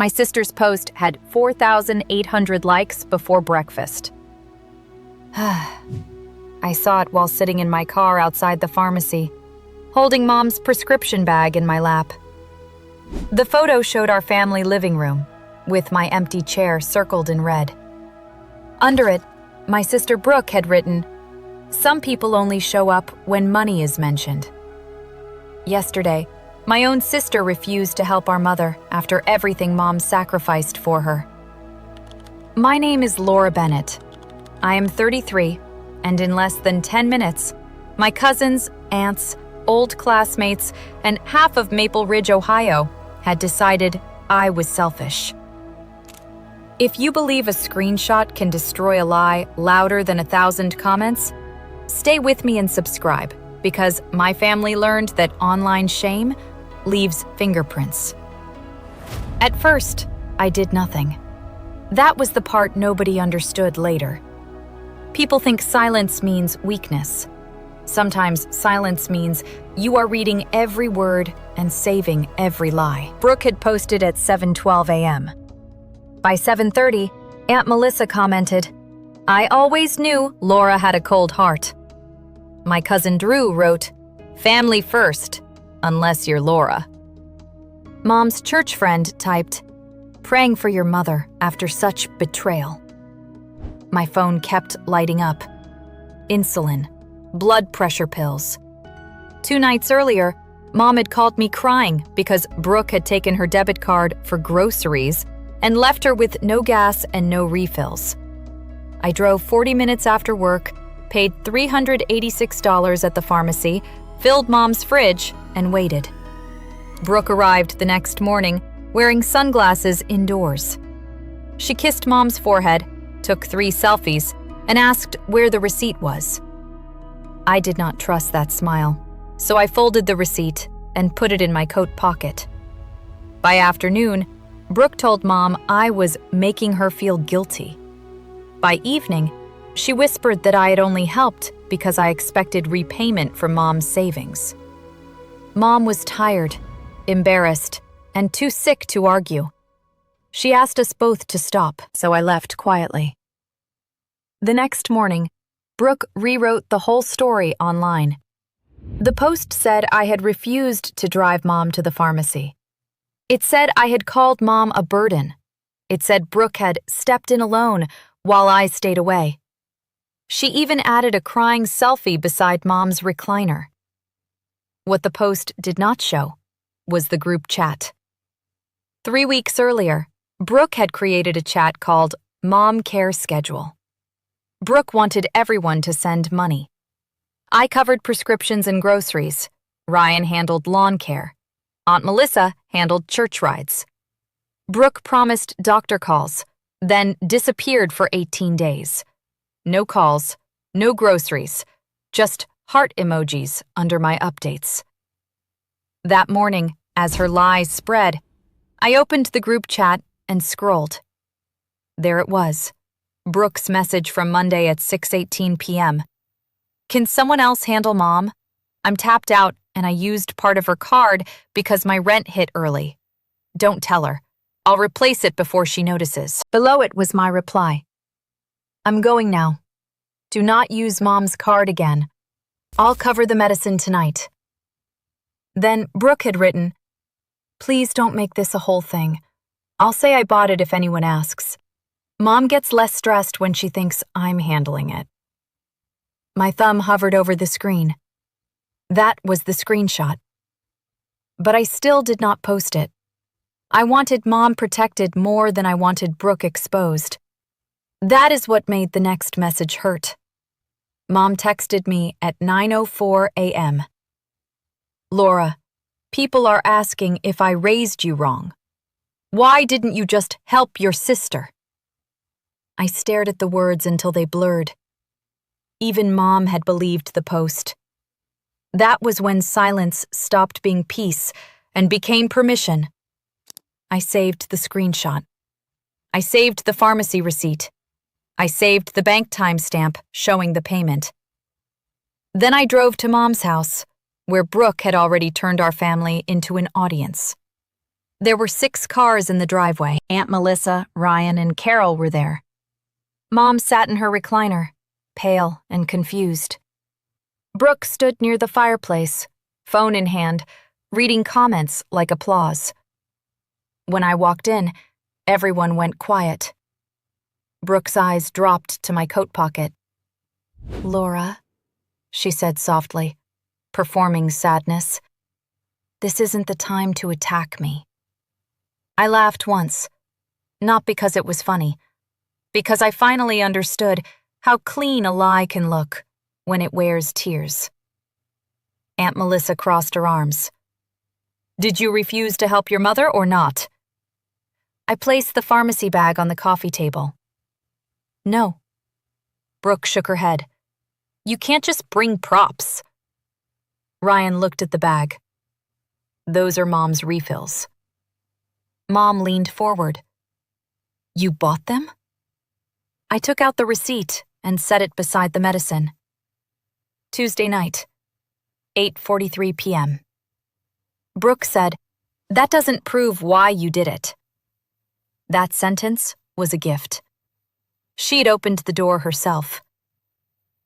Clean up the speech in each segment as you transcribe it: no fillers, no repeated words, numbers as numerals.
My sister's post had 4,800 likes before breakfast. I saw it while sitting in my car outside the pharmacy, holding Mom's prescription bag in my lap. The photo showed our family living room, with my empty chair circled in red. Under it, my sister Brooke had written, "Some people only show up when money is mentioned." Yesterday, my own sister refused to help our mother after everything Mom sacrificed for her. My name is Laura Bennett. I am 33, and in less than 10 minutes, my cousins, aunts, old classmates, and half of Maple Ridge, Ohio, had decided I was selfish. If you believe a screenshot can destroy a lie louder than 1,000 comments, stay with me and subscribe, because my family learned that online shame leaves fingerprints. At first, I did nothing. That was the part nobody understood later. People think silence means weakness. Sometimes silence means you are reading every word and saving every lie. Brooke had posted at 7:12 a.m. By 7:30, Aunt Melissa commented, "I always knew Laura had a cold heart." My cousin Drew wrote, "Family first, unless you're Laura." Mom's church friend typed, "Praying for your mother after such betrayal." My phone kept lighting up. Insulin, blood pressure pills. 2 nights earlier, Mom had called me crying because Brooke had taken her debit card for groceries and left her with no gas and no refills. I drove 40 minutes after work, paid $386 at the pharmacy, filled Mom's fridge, and waited. Brooke arrived the next morning, wearing sunglasses indoors. She kissed Mom's forehead, took 3 selfies, and asked where the receipt was. I did not trust that smile, so I folded the receipt and put it in my coat pocket. By afternoon, Brooke told Mom I was making her feel guilty. By evening, she whispered that I had only helped because I expected repayment from Mom's savings. Mom was tired, embarrassed, and too sick to argue. She asked us both to stop, so I left quietly. The next morning, Brooke rewrote the whole story online. The post said I had refused to drive Mom to the pharmacy. It said I had called Mom a burden. It said Brooke had stepped in alone while I stayed away. She even added a crying selfie beside Mom's recliner. What the post did not show was the group chat. 3 weeks earlier, Brooke had created a chat called Mom Care Schedule. Brooke wanted everyone to send money. I covered prescriptions and groceries. Ryan handled lawn care. Aunt Melissa handled church rides. Brooke promised doctor calls, then disappeared for 18 days. No calls, no groceries, just heart emojis under my updates. That morning, as her lies spread, I opened the group chat and scrolled. There it was, Brooke's message from Monday at 6:18 p.m. "Can someone else handle Mom? I'm tapped out and I used part of her card because my rent hit early. Don't tell her. I'll replace it before she notices." Below it was my reply. "I'm going now. Do not use Mom's card again. I'll cover the medicine tonight." Then Brooke had written, "Please don't make this a whole thing. I'll say I bought it if anyone asks. Mom gets less stressed when she thinks I'm handling it." My thumb hovered over the screen. That was the screenshot. But I still did not post it. I wanted Mom protected more than I wanted Brooke exposed. That is what made the next message hurt. Mom texted me at 9:04 a.m. "Laura, people are asking if I raised you wrong. Why didn't you just help your sister?" I stared at the words until they blurred. Even Mom had believed the post. That was when silence stopped being peace and became permission. I saved the screenshot. I saved the pharmacy receipt. I saved the bank timestamp showing the payment. Then I drove to Mom's house, where Brooke had already turned our family into an audience. There were 6 cars in the driveway. Aunt Melissa, Ryan, and Carol were there. Mom sat in her recliner, pale and confused. Brooke stood near the fireplace, phone in hand, reading comments like applause. When I walked in, everyone went quiet. Brooke's eyes dropped to my coat pocket. "Laura," she said softly, performing sadness, "this isn't the time to attack me." I laughed once, not because it was funny, because I finally understood how clean a lie can look when it wears tears. Aunt Melissa crossed her arms. "Did you refuse to help your mother or not?" I placed the pharmacy bag on the coffee table. "No." Brooke shook her head. "You can't just bring props." Ryan looked at the bag. "Those are Mom's refills." Mom leaned forward. "You bought them?" I took out the receipt and set it beside the medicine. Tuesday night, 8:43 p.m. Brooke said, "That doesn't prove why you did it." That sentence was a gift. She'd opened the door herself.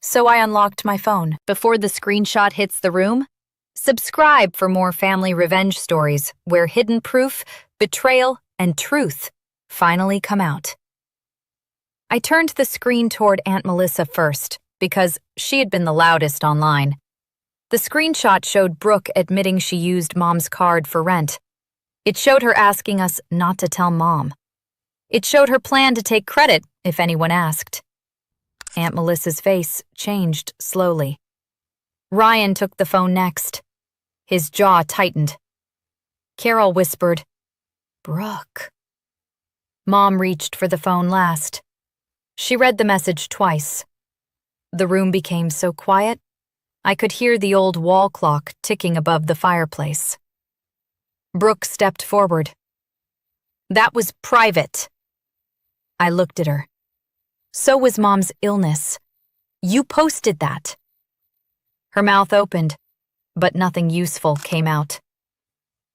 So I unlocked my phone. Before the screenshot hits the room, subscribe for more family revenge stories where hidden proof, betrayal, and truth finally come out. I turned the screen toward Aunt Melissa first because she had been the loudest online. The screenshot showed Brooke admitting she used Mom's card for rent. It showed her asking us not to tell Mom. It showed her plan to take credit if anyone asked. Aunt Melissa's face changed slowly. Ryan took the phone next. His jaw tightened. Carol whispered, "Brooke." Mom reached for the phone last. She read the message twice. The room became so quiet, I could hear the old wall clock ticking above the fireplace. Brooke stepped forward. "That was private." I looked at her. "So was Mom's illness. You posted that." Her mouth opened, but nothing useful came out.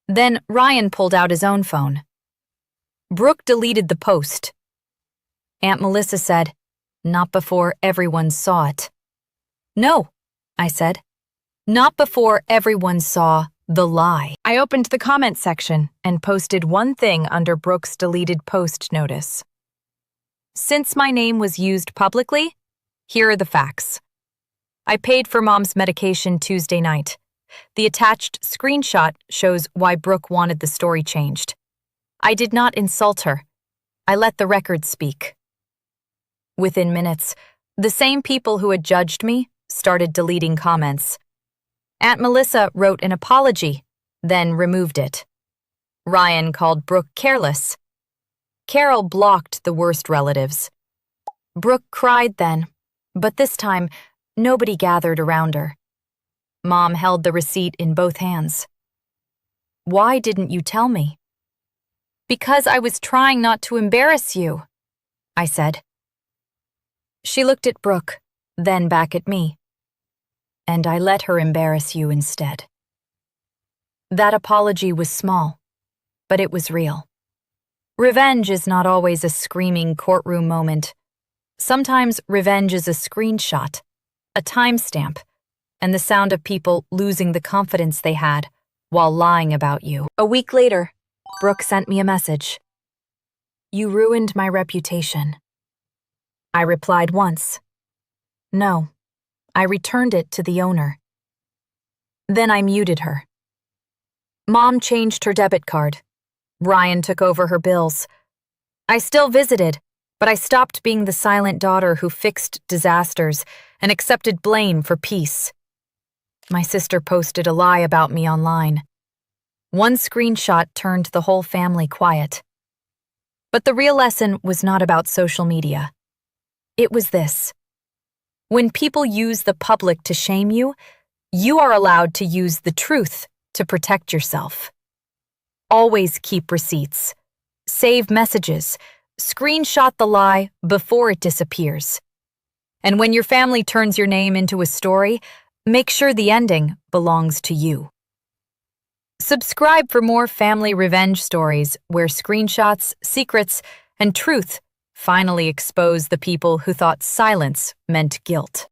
Then Ryan pulled out his own phone. Brooke deleted the post. Aunt Melissa said, "Not before everyone saw it." "No," I said. "Not before everyone saw the lie." I opened the comment section and posted one thing under Brooke's deleted post notice. "Since my name was used publicly, here are the facts. I paid for Mom's medication Tuesday night. The attached screenshot shows why Brooke wanted the story changed. I did not insult her. I let the record speak." Within minutes, the same people who had judged me started deleting comments. Aunt Melissa wrote an apology, then removed it. Ryan called Brooke careless. Carol blocked the worst relatives. Brooke cried then, but this time, nobody gathered around her. Mom held the receipt in both hands. "Why didn't you tell me?" "Because I was trying not to embarrass you," I said. She looked at Brooke, then back at me. "And I let her embarrass you instead." That apology was small, but it was real. Revenge is not always a screaming courtroom moment. Sometimes revenge is a screenshot, a timestamp, and the sound of people losing the confidence they had while lying about you. A week later, Brooke sent me a message. "You ruined my reputation." I replied once. "No." I returned it to the owner. Then I muted her. Mom changed her debit card. Ryan took over her bills. I still visited, but I stopped being the silent daughter who fixed disasters and accepted blame for peace. My sister posted a lie about me online. One screenshot turned the whole family quiet. But the real lesson was not about social media. It was this. When people use the public to shame you, you are allowed to use the truth to protect yourself. Always keep receipts. Save messages. Screenshot the lie before it disappears. And when your family turns your name into a story, make sure the ending belongs to you. Subscribe for more family revenge stories where screenshots, secrets, and truth finally expose the people who thought silence meant guilt.